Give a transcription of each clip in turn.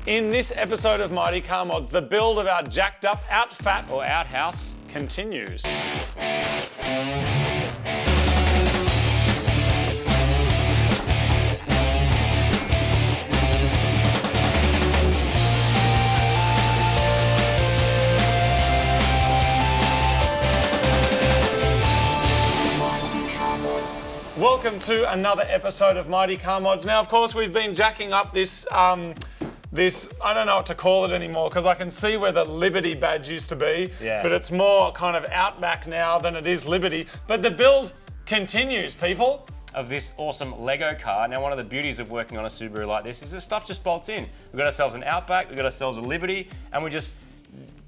In this episode of Mighty Car Mods, the build of our jacked up outfat or outhouse continues. Welcome to another episode of Mighty Car Mods. Now, of course, we've been jacking up this, I don't know what to call it anymore, because I can see where the Liberty badge used to be, but it's more kind of Outback now than it is Liberty. But the build continues, people. Of this awesome Lego car. Now, one of the beauties of working on a Subaru like this is the stuff just bolts in. We've got ourselves an Outback, we've got ourselves a Liberty, and we just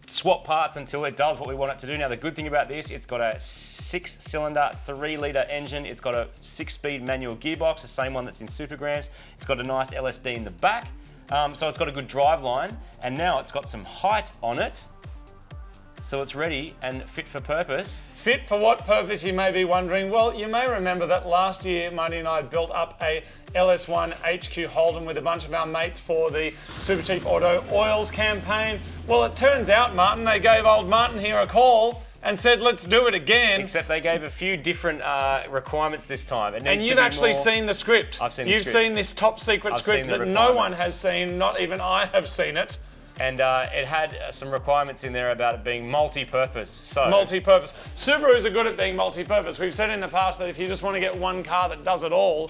swap parts until it does what we want it to do. Now, the good thing about this, it's got a 6-cylinder, 3-litre engine. It's got a 6-speed manual gearbox, the same one that's in Supergrams. It's got a nice LSD in the back. So it's got a good drive line, and now it's got some height on it. So it's ready and fit for purpose. Fit for what purpose, you may be wondering? Well, you may remember that last year, Marty and I built up a LS1 HQ Holden with a bunch of our mates for the Super Cheap Auto Oils campaign. Well, it turns out, Martin, they gave old Martin here a call and said, let's do it again. Except they gave a few different requirements this time. And you've actually seen the script. I've seen the script. You've seen this top secret script that no one has seen, not even I have seen it. And it had some requirements in there about it being multi-purpose. So multi-purpose. Subarus are good at being multi-purpose. We've said in the past that if you just want to get one car that does it all,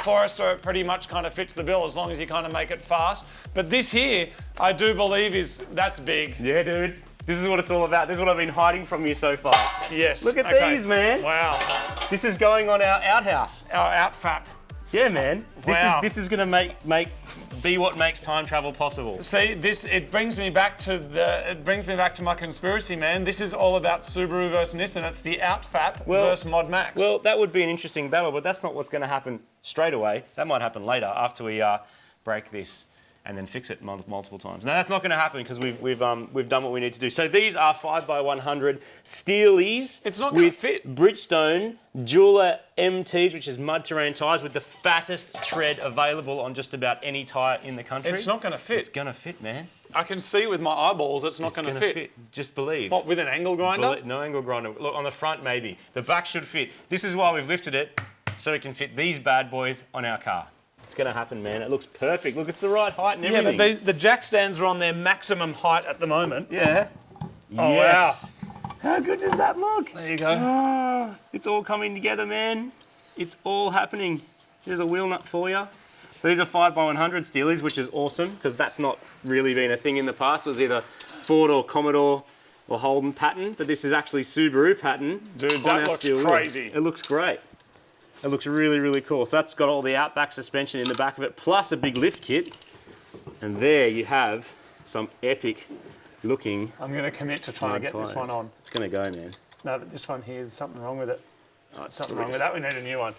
Forester pretty much kind of fits the bill as long as you kind of make it fast. But this here, I do believe that's big. Yeah, dude. This is what it's all about. This is what I've been hiding from you so far. Yes. Look at these, man. Wow. This is going on our outhouse. Our outfap. Yeah, man. Wow. This is going to be what makes time travel possible. See, it brings me back to my conspiracy, man. This is all about Subaru versus Nissan. It's the outfap versus Mod Max. Well, that would be an interesting battle, but that's not what's going to happen straight away. That might happen later after we break this and then fix it multiple times. Now, that's not going to happen because we've done what we need to do. So these are 5x100 Steelies. It's not going to fit. Bridgestone Jeweler MTs, which is mud terrain tyres with the fattest tread available on just about any tyre in the country. It's not going to fit. It's going to fit, man. I can see with my eyeballs it's not going to fit. Just believe. What, with an angle grinder? No angle grinder. Look, on the front maybe. The back should fit. This is why we've lifted it, so it can fit these bad boys on our car. It's going to happen, man. It looks perfect. Look, it's the right height and everything. Yeah, but the jack stands are on their maximum height at the moment. Yeah. Oh, yes. Wow. How good does that look? There you go. Oh, it's all coming together, man. It's all happening. Here's a wheel nut for you. So these are 5x100 Steelies, which is awesome because that's not really been a thing in the past. It was either Ford or Commodore or Holden pattern, but this is actually Subaru pattern. Dude, that looks crazy. It looks great. It looks really, really cool. So that's got all the Outback suspension in the back of it, plus a big lift kit. And there you have some epic looking. I'm going to commit to trying to get this one on. It's going to go, man. No, but this one here, there's something wrong with it. Oh, it's something wrong with that. We need a new one.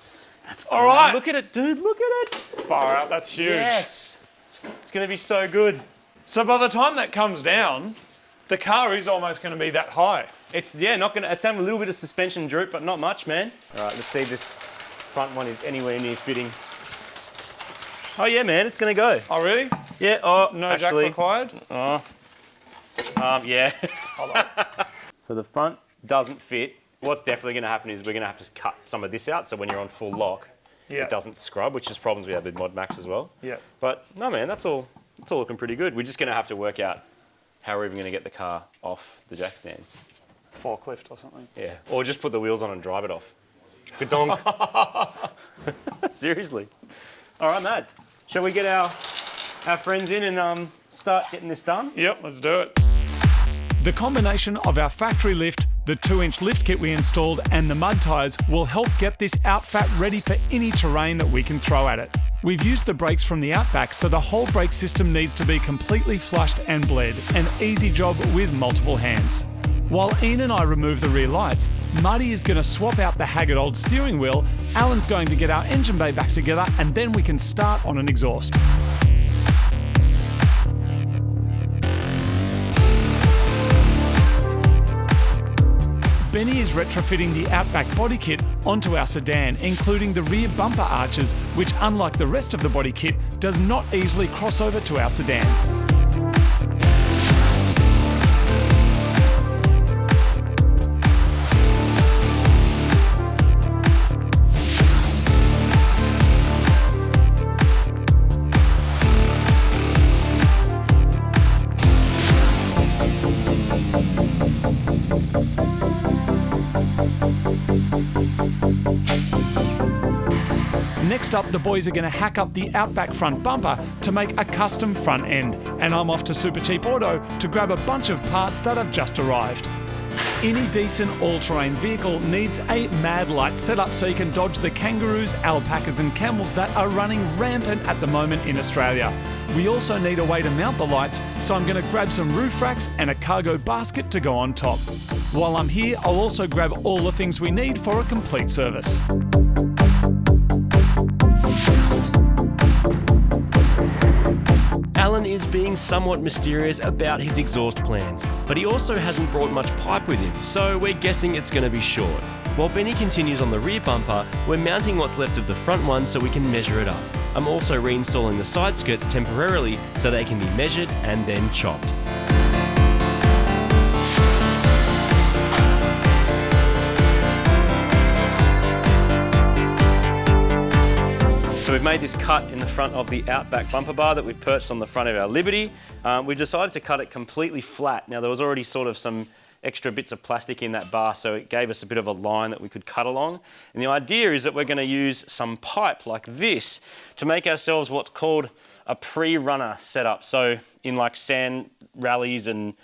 That's all right. Look at it, dude. Look at it. Far out. That's huge. Yes. It's going to be so good. So by the time that comes down, the car is almost going to be that high. It's not going to. It's having a little bit of suspension droop, but not much, man. All right, let's see if this front one is anywhere near fitting. Oh yeah, man, it's going to go. Oh really? Yeah. Oh, no actually, jack required. Oh. Yeah. Hold on. So the front doesn't fit. What's definitely going to happen is we're going to have to cut some of this out, so when you're on full lock, it doesn't scrub, which is problems we have with Mod Max as well. Yeah. But no, man, that's all looking pretty good. We're just going to have to work out how we're even going to get the car off the jack stands. Forklift or something. Yeah, or just put the wheels on and drive it off. Gadonk. Seriously. All right, Matt. Shall we get our friends in and start getting this done? Yep, let's do it. The combination of our factory lift, the 2-inch lift kit we installed, and the mud tyres will help get this outfat ready for any terrain that we can throw at it. We've used the brakes from the Outback, so the whole brake system needs to be completely flushed and bled, an easy job with multiple hands. While Ian and I remove the rear lights, Marty is going to swap out the haggard old steering wheel, Alan's going to get our engine bay back together, and then we can start on an exhaust. Benny is retrofitting the Outback body kit onto our sedan, including the rear bumper arches, which unlike the rest of the body kit, does not easily cross over to our sedan. Next up, the boys are going to hack up the Outback front bumper to make a custom front end, and I'm off to Super Cheap Auto to grab a bunch of parts that have just arrived. Any decent all-terrain vehicle needs a mad light setup so you can dodge the kangaroos, alpacas and camels that are running rampant at the moment in Australia. We also need a way to mount the lights, so I'm going to grab some roof racks and a cargo basket to go on top. While I'm here, I'll also grab all the things we need for a complete service. Alan is being somewhat mysterious about his exhaust plans, but he also hasn't brought much pipe with him, so we're guessing it's going to be short. While Benny continues on the rear bumper, we're mounting what's left of the front one so we can measure it up. I'm also reinstalling the side skirts temporarily so they can be measured and then chopped. So we've made this cut in the front of the Outback bumper bar that we've perched on the front of our Liberty. We've decided to cut it completely flat. Now there was already sort of some extra bits of plastic in that bar, so it gave us a bit of a line that we could cut along. And the idea is that we're going to use some pipe like this to make ourselves what's called a pre-runner setup. So in like sand rallies and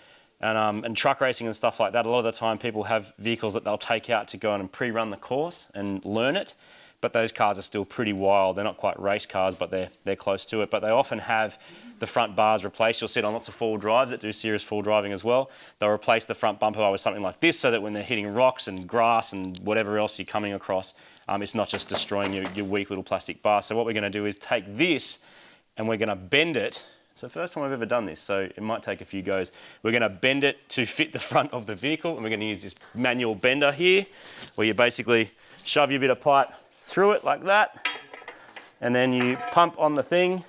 truck racing and stuff like that, a lot of the time people have vehicles that they'll take out to go on and pre-run the course and learn it. But those cars are still pretty wild. They're not quite race cars, but they're close to it. But they often have the front bars replaced. You'll see it on lots of four-wheel drives that do serious full driving as well. They'll replace the front bumper bar with something like this so that when they're hitting rocks and grass and whatever else you're coming across, it's not just destroying your weak little plastic bar. So what we're going to do is take this and we're going to bend it. It's the first time I've ever done this, so it might take a few goes. We're going to bend it to fit the front of the vehicle, and we're going to use this manual bender here, where you basically shove your bit of pipe through it like that, and then you pump on the thing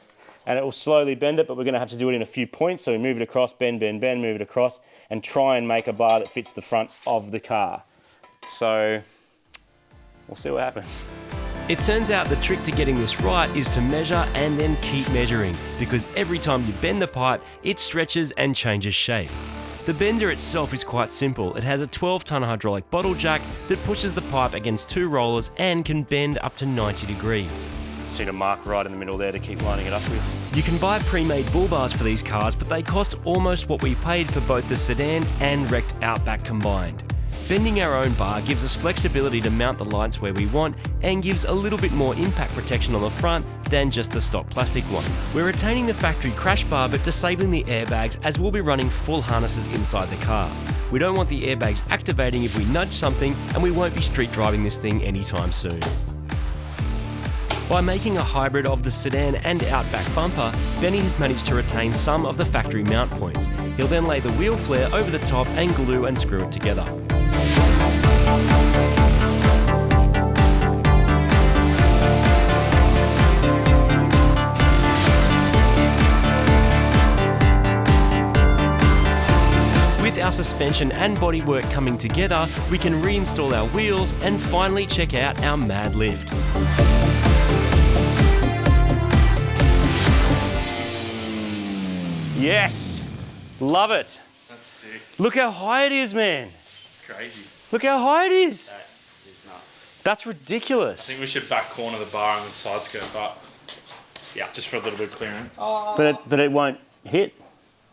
and it will slowly bend it, but we're going to have to do it in a few points. So we move it across, bend, bend, bend, move it across, and try and make a bar that fits the front of the car. So we'll see what happens. It turns out the trick to getting this right is to measure and then keep measuring, because every time you bend the pipe, it stretches and changes shape. The bender itself is quite simple. It has a 12-ton hydraulic bottle jack that pushes the pipe against two rollers and can bend up to 90 degrees. Just need a mark right in the middle there to keep lining it up with. You can buy pre-made bull bars for these cars, but they cost almost what we paid for both the sedan and wrecked Outback combined. Bending our own bar gives us flexibility to mount the lights where we want and gives a little bit more impact protection on the front than just the stock plastic one. We're retaining the factory crash bar but disabling the airbags, as we'll be running full harnesses inside the car. We don't want the airbags activating if we nudge something, and we won't be street driving this thing anytime soon. By making a hybrid of the sedan and Outback bumper, Benny has managed to retain some of the factory mount points. He'll then lay the wheel flare over the top and glue and screw it together. With our suspension and bodywork coming together, we can reinstall our wheels and finally check out our mad lift. Yes! Love it! That's sick. Look how high it is, man! Crazy. Look how high it is! That is nuts. That's ridiculous. I think we should back corner the bar and the side skirt, but yeah, just for a little bit of clearance. But it won't hit.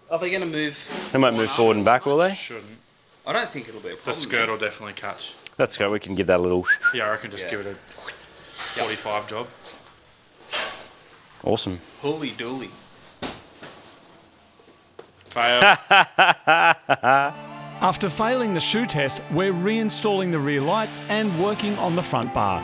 Are they going to move? They won't move forward and back, will they? Shouldn't. I don't think it'll be a problem. The skirt will definitely catch. Let's go, we can give that a little... Yeah, I reckon just give it a 45 job. Awesome. Holy dooly. Fail. After failing the shoe test, we're reinstalling the rear lights and working on the front bar.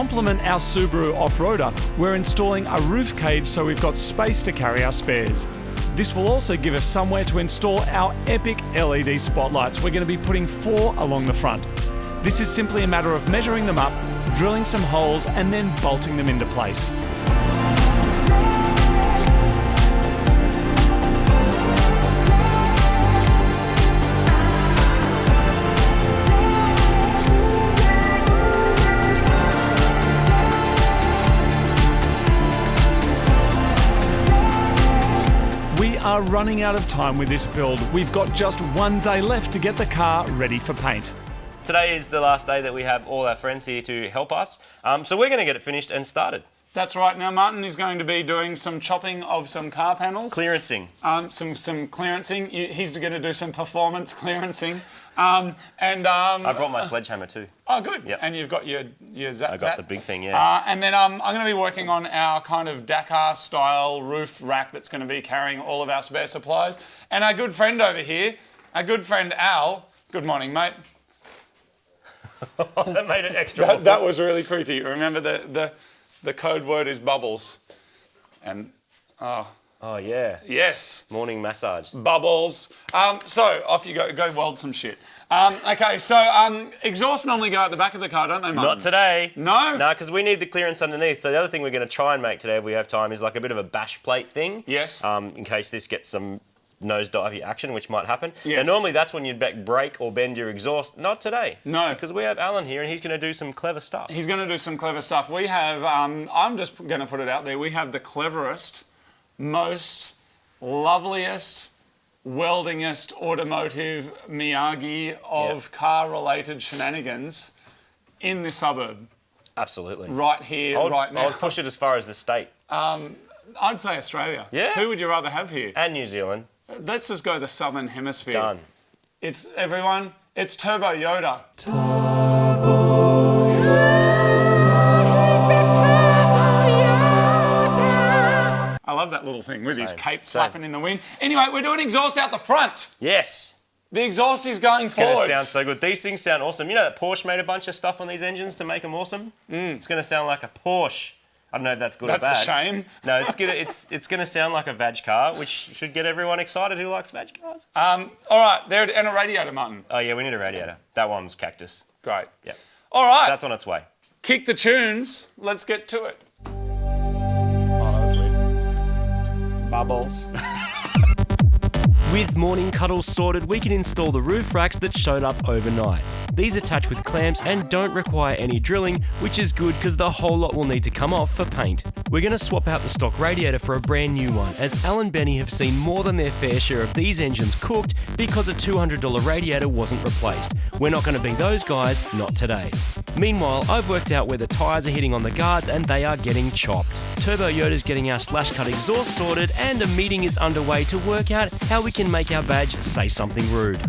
complement our Subaru off-roader, we're installing a roof cage so we've got space to carry our spares. This will also give us somewhere to install our epic LED spotlights. We're going to be putting 4 along the front. This is simply a matter of measuring them up, drilling some holes, and then bolting them into place. We are running out of time with this build. We've got just 1 day left to get the car ready for paint. Today is the last day that we have all our friends here to help us. So we're going to get it finished and started. That's right. Now Martin is going to be doing some chopping of some car panels. Clearancing. Some clearancing. He's going to do some performance clearancing. I brought my sledgehammer too. Oh, good. Yep. And you've got your zap. I got the big thing, yeah. And then I'm going to be working on our kind of Dakar-style roof rack that's going to be carrying all of our spare supplies. And our good friend over here, our good friend Al. Good morning, mate. That made it extra. That was really creepy. Remember the code word is bubbles. And Oh yeah. yes. Morning massage. Bubbles. So off you go. Go weld some shit. Okay. So exhaust normally go at the back of the car, don't they, Martin? Not today. No. No, because we need the clearance underneath. So the other thing we're going to try and make today, if we have time, is like a bit of a bash plate thing. Yes. In case this gets some nosedivey action, which might happen. Yes. Now, normally that's when you'd break or bend your exhaust. Not today. No. Because we have Alan here and he's going to do some clever stuff. He's going to do some clever stuff. We have. I'm just going to put it out there. We have the cleverest, most loveliest, weldingest automotive Miyagi of car-related shenanigans in the suburb. Absolutely. Right here, right now. I would push it as far as the state. I'd say Australia. Yeah. Who would you rather have here? And New Zealand. Let's just go the southern hemisphere. Done. It's everyone. It's Turbo Yoda. I love that little thing with his cape flapping in the wind. Anyway, we're doing exhaust out the front. Yes. The exhaust is going It's going forwards. to sound so good. These things sound awesome. You know that Porsche made a bunch of stuff on these engines to make them awesome? It's going to sound like a Porsche. I don't know if that's good or bad. That's a shame. No, it's going to sound like a vag car, which should get everyone excited who likes vag cars. All right, there and a radiator, Martin. Oh yeah, we need a radiator. That one's cactus. Great. Yep. All right. That's on its way. Kick the tunes. Let's get to it. Oh, that was weird. Bubbles. With morning cuddles sorted, we can install the roof racks that showed up overnight. These attach with clamps and don't require any drilling, which is good because the whole lot will need to come off for paint. We're going to swap out the stock radiator for a brand new one, as Al and Benny have seen more than their fair share of these engines cooked because a $200 radiator wasn't replaced. We're not going to be those guys, not today. Meanwhile, I've worked out where the tyres are hitting on the guards and they are getting chopped. Turbo Yoda's getting our slash cut exhaust sorted and a meeting is underway to work out how we can make our badge say something rude.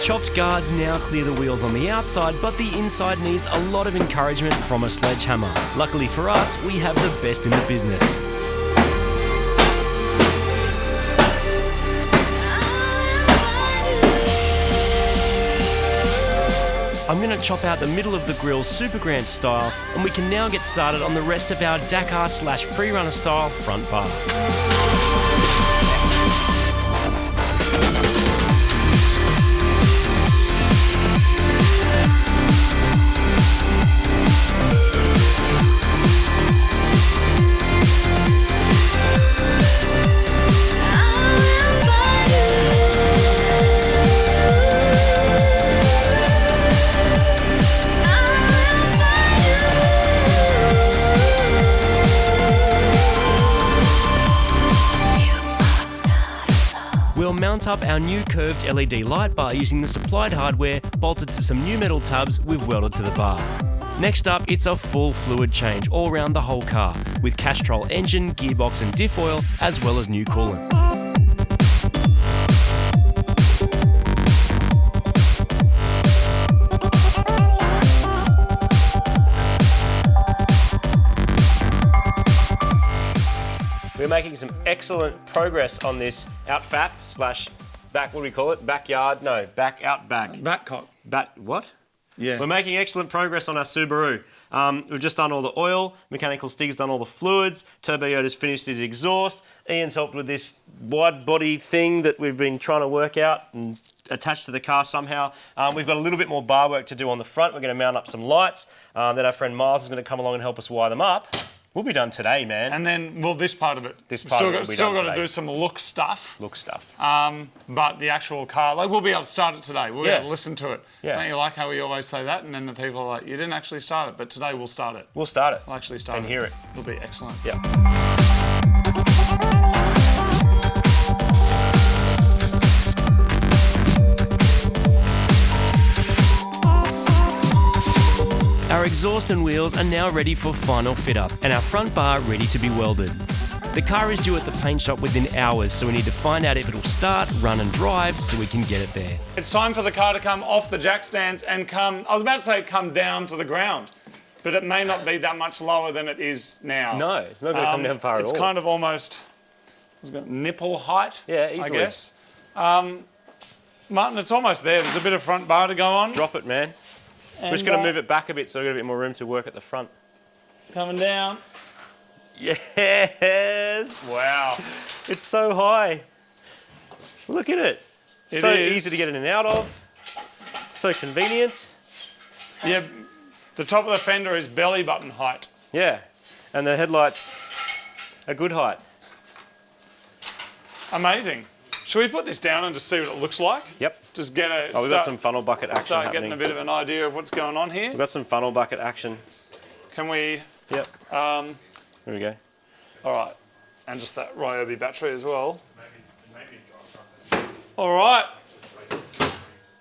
Chopped guards now clear the wheels on the outside, but the inside needs a lot of encouragement from a sledgehammer. Luckily for us, we have the best in the business. I'm going to chop out the middle of the grille Super Grand style, and we can now get started on the rest of our Dakar / pre-runner style front bar. mount up our new curved LED light bar using the supplied hardware bolted to some new metal tubs we've welded to the bar. Next up, it's a full fluid change all around the whole car, with Castrol engine, gearbox and diff oil, as well as new coolant. We're making some excellent progress on this outfap slash back, what do we call it? Backyard? No, back out back. Batcock. What? Yeah. We're making excellent progress on our Subaru. We've just done all the oil, Mechanical Stig's done all the fluids, Turbo Yoda's finished his exhaust, Ian's helped with this wide body thing that we've been trying to work out and attach to the car somehow. We've got a little bit more bar work to do on the front. We're going to mount up some lights. Then our friend Miles is going to come along and help us wire them up. We'll be done today, man. And then, well, this part of it. This part of it will be still done got to today. do some look stuff. But But the actual car, like, we'll be able to start it today. We'll be Yeah. able to listen to it. Yeah. Don't you like how we always say that? And then the people are like, you didn't actually start it, but today we'll start it. we'll start it. We'll actually start And it. hear it. It'll be excellent. Yeah. Our exhaust and wheels are now ready for final fit up and our front bar ready to be welded. The car is due at the paint shop within hours, so we need to find out if it'll start, run and drive so we can get it there. It's time for the car to come off the jack stands and come, I was about to say come down to the ground, but it may not be that much lower than it is now. No, it's not going to come down far at all. It's kind of almost nipple height, Yeah, easily. I guess. Martin, it's almost there. There's a bit of front bar to go on. Drop it, man. We're just And, going to move it back a bit so we've got a bit more room to work at the front. It's coming down. Yes! Wow. It's so high. Look at it. It So is. easy to get in and out of. So convenient. Yeah, the top of the fender is belly button height. Yeah. And the headlights are good height. Amazing. Should we put this down and just see what it looks like? Yep. Just get a Oh, we've got some funnel bucket action start happening. getting a bit of an idea of what's going on here. We've got some funnel bucket action. Can we? Yep. There There we go. All right, and just that Ryobi battery as well. All right.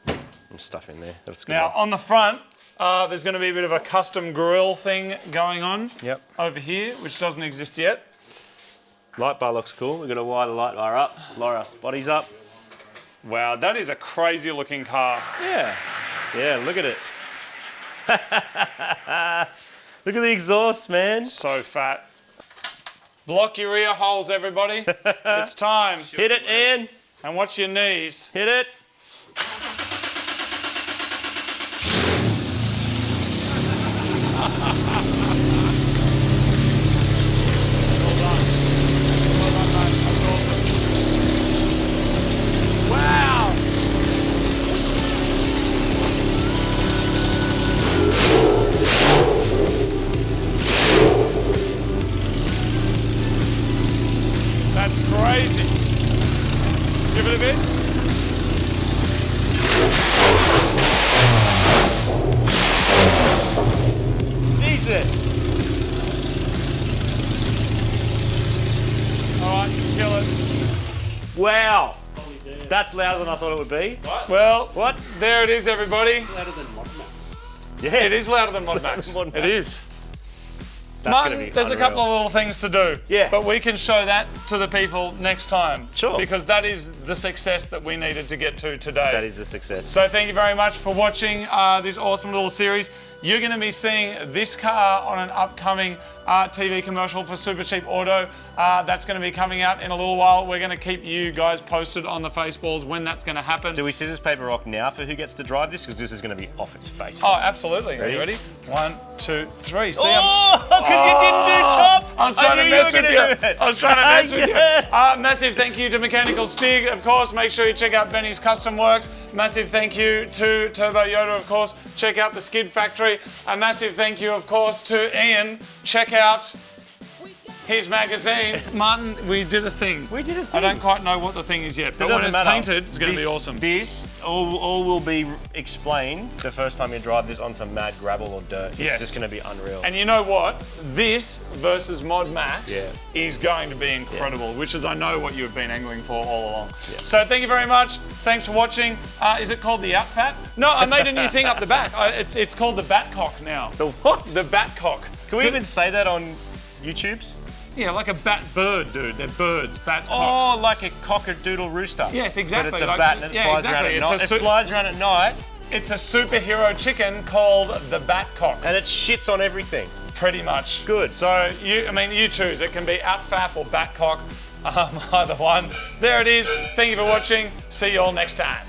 Some stuff in there. That's good. Now on the front, there's going to be a bit of a custom grille thing going on. Yep. Over here, which doesn't exist yet. Light bar looks cool. We're going to wire the light bar up, lower our spotties up. Wow, that is a crazy looking car. Yeah. Yeah, look at it. Look at the exhaust, man. So fat. Block your ear holes, everybody. It's time. Hit it, Ian. And watch your knees. Hit it. Wow! That's crazy. Give it a bit. Jesus. All right, kill it. Wow. That's louder than I thought it would be. Well, What? there it is, everybody. Louder than Mod Max. Yeah, It is louder than Mod Max. Mod Max. It is. That's Martin, gonna be there's a unreal. couple of little things to do. Yeah. But we can show that to the people next time. Sure. Because that is the success that we needed to get to today. That is a success. So thank you very much for watching this awesome little series. You're going to be seeing this car on an upcoming TV commercial for Super Cheap Auto. That's going to be coming out in a little while. We're going to keep you guys posted on the Faceballs when that's going to happen. Do we scissors, paper, rock now for who gets to drive this? Because this is going to be off its face. Oh, absolutely. Are you Ready? ready? 1, 2, 3. See, Oh, because you didn't do chopped. I was trying to mess with you. I was trying to mess with you. Yeah. Massive thank you to Mechanical Stig, of course. Make sure you check out Benny's Custom Works. Massive thank you to Turbo Yoda, of course. Check out the Skid Factory. A massive thank you, of course, to Ian. Check out his magazine. Martin, we did a thing. We did a I thing. don't quite know what the thing is yet, but when it's painted, it's going to be awesome. This all will be explained the first time you drive this on some mad gravel or dirt. It's just going to be unreal. And you know what? This versus Mod Max is going to be incredible, which is, I know, what you've been angling for all along. Yeah. So thank you very much. Thanks for watching. Is it called the Outfat? No, I made a new thing up the back. It's called the Batcock now. The what? The Batcock. Can we even say that on YouTube's? Yeah, like a bat bird, dude. They're birds, bats, cocks. Oh, like a cock-a-doodle rooster. Yes, exactly. But it's a bat and it flies around at night. It flies around at night. It's a superhero chicken called the Batcock. And it shits on everything. Pretty much. Good. So, you choose. It can be Outfap or Batcock, either one. There it is. Thank you for watching. See you all next time.